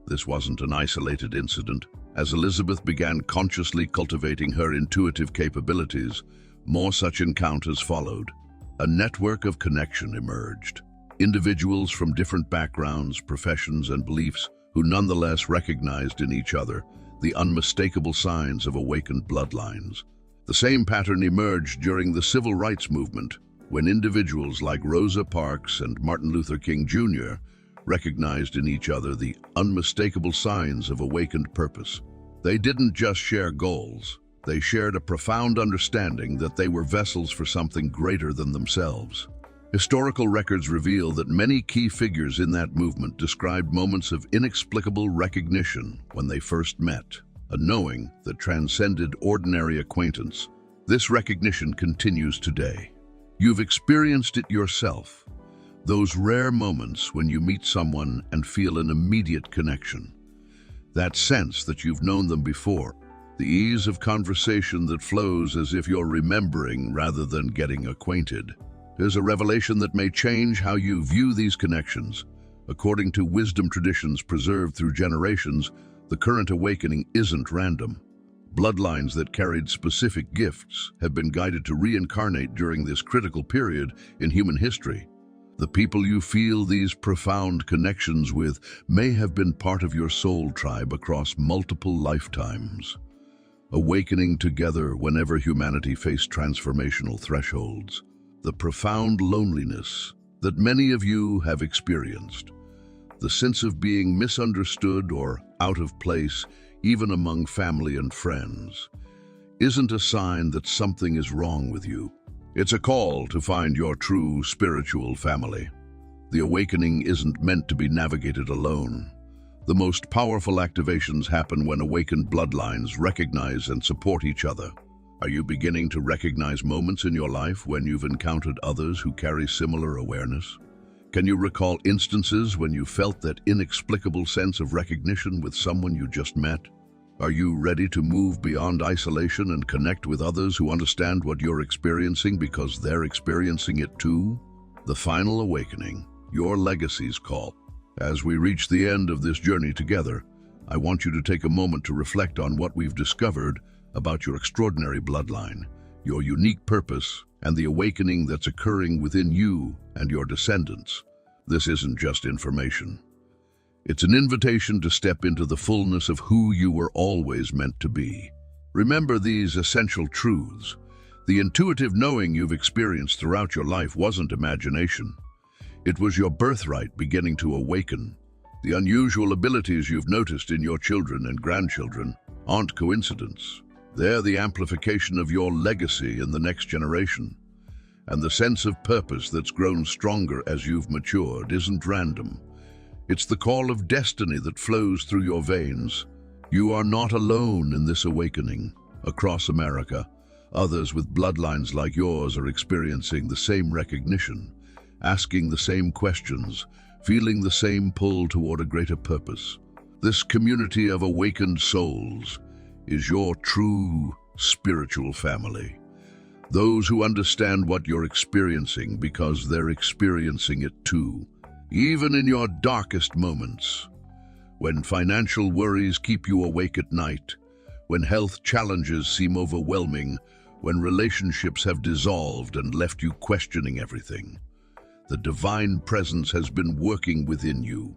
This wasn't an isolated incident. As Elizabeth began consciously cultivating her intuitive capabilities, more such encounters followed. A network of connection emerged. Individuals from different backgrounds, professions, and beliefs who nonetheless recognized in each other the unmistakable signs of awakened bloodlines. The same pattern emerged during the civil rights movement, when individuals like Rosa Parks and Martin Luther King Jr. recognized in each other the unmistakable signs of awakened purpose. They didn't just share goals. They shared a profound understanding that they were vessels for something greater than themselves. Historical records reveal that many key figures in that movement described moments of inexplicable recognition when they first met, a knowing that transcended ordinary acquaintance. This recognition continues today. You've experienced it yourself, those rare moments when you meet someone and feel an immediate connection. That sense that you've known them before, the ease of conversation that flows as if you're remembering rather than getting acquainted. There's a revelation that may change how you view these connections. According to wisdom traditions preserved through generations, the current awakening isn't random. Bloodlines that carried specific gifts have been guided to reincarnate during this critical period in human history. The people you feel these profound connections with may have been part of your soul tribe across multiple lifetimes, awakening together whenever humanity faced transformational thresholds. The profound loneliness that many of you have experienced, the sense of being misunderstood or out of place, even among family and friends, isn't a sign that something is wrong with you. It's a call to find your true spiritual family. The awakening isn't meant to be navigated alone. The most powerful activations happen when awakened bloodlines recognize and support each other. Are you beginning to recognize moments in your life when you've encountered others who carry similar awareness? Can you recall instances when you felt that inexplicable sense of recognition with someone you just met? Are you ready to move beyond isolation and connect with others who understand what you're experiencing because they're experiencing it too? The final awakening, your legacy's call. As we reach the end of this journey together, I want you to take a moment to reflect on what we've discovered about your extraordinary bloodline, your unique purpose, and the awakening that's occurring within you and your descendants. This isn't just information. It's an invitation to step into the fullness of who you were always meant to be. Remember these essential truths. The intuitive knowing you've experienced throughout your life wasn't imagination. It was your birthright beginning to awaken. The unusual abilities you've noticed in your children and grandchildren aren't coincidence. They're the amplification of your legacy in the next generation. And the sense of purpose that's grown stronger as you've matured isn't random. It's the call of destiny that flows through your veins. You are not alone in this awakening. Across America, others with bloodlines like yours are experiencing the same recognition, asking the same questions, feeling the same pull toward a greater purpose. This community of awakened souls is your true spiritual family. Those who understand what you're experiencing because they're experiencing it too. Even in your darkest moments, when financial worries keep you awake at night, when health challenges seem overwhelming, when relationships have dissolved and left you questioning everything, the divine presence has been working within you,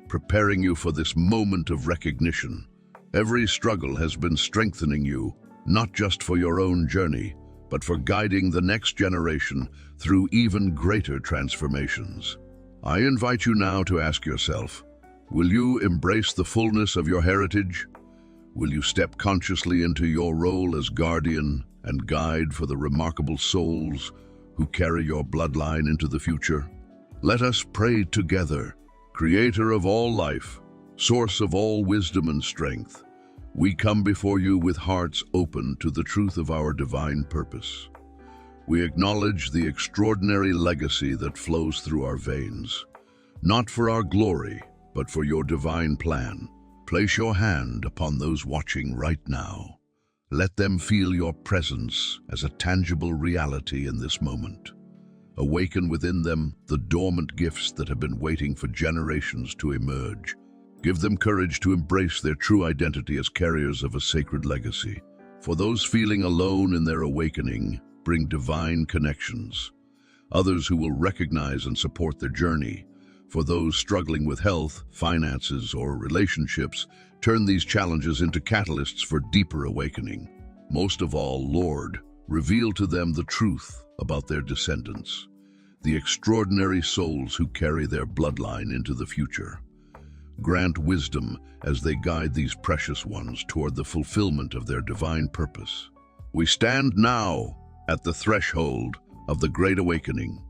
preparing you for this moment of recognition. Every struggle has been strengthening you, not just for your own journey, but for guiding the next generation through even greater transformations. I invite you now to ask yourself, will you embrace the fullness of your heritage? Will you step consciously into your role as guardian and guide for the remarkable souls who carry your bloodline into the future? Let us pray together. Creator of all life, source of all wisdom and strength, we come before you with hearts open to the truth of our divine purpose. We acknowledge the extraordinary legacy that flows through our veins, not for our glory, but for your divine plan. Place your hand upon those watching right now. Let them feel your presence as a tangible reality in this moment. Awaken within them the dormant gifts that have been waiting for generations to emerge. Give them courage to embrace their true identity as carriers of a sacred legacy. For those feeling alone in their awakening, bring divine connections. Others who will recognize and support their journey. For those struggling with health, finances, or relationships, turn these challenges into catalysts for deeper awakening. Most of all, Lord, reveal to them the truth about their descendants, the extraordinary souls who carry their bloodline into the future. Grant wisdom as they guide these precious ones toward the fulfillment of their divine purpose. We stand now at the threshold of the Great Awakening.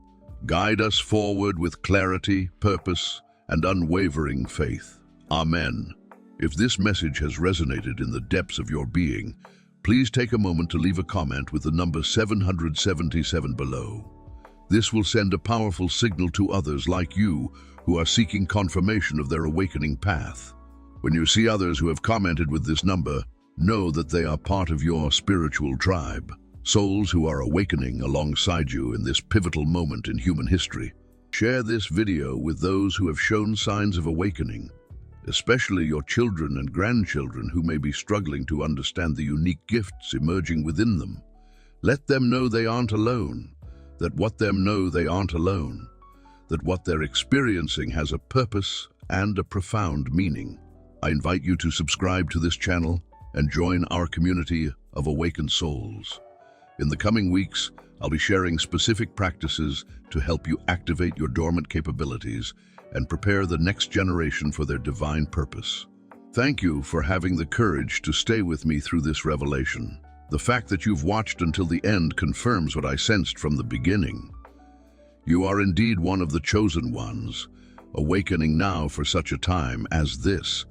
Guide us forward with clarity, purpose, and unwavering faith. Amen. If this message has resonated in the depths of your being, please take a moment to leave a comment with the number 777 below. This will send a powerful signal to others like you who are seeking confirmation of their awakening path. When you see others who have commented with this number, know that they are part of your spiritual tribe. Souls who are awakening alongside you in this pivotal moment in human history. Share this video with those who have shown signs of awakening, especially your children and grandchildren who may be struggling to understand the unique gifts emerging within them. Let them know they aren't alone, that what they're experiencing has a purpose and a profound meaning. I invite you to subscribe to this channel and join our community of awakened souls. In the coming weeks, I'll be sharing specific practices to help you activate your dormant capabilities and prepare the next generation for their divine purpose. Thank you for having the courage to stay with me through this revelation. The fact that you've watched until the end confirms what I sensed from the beginning. You are indeed one of the chosen ones, awakening now for such a time as this.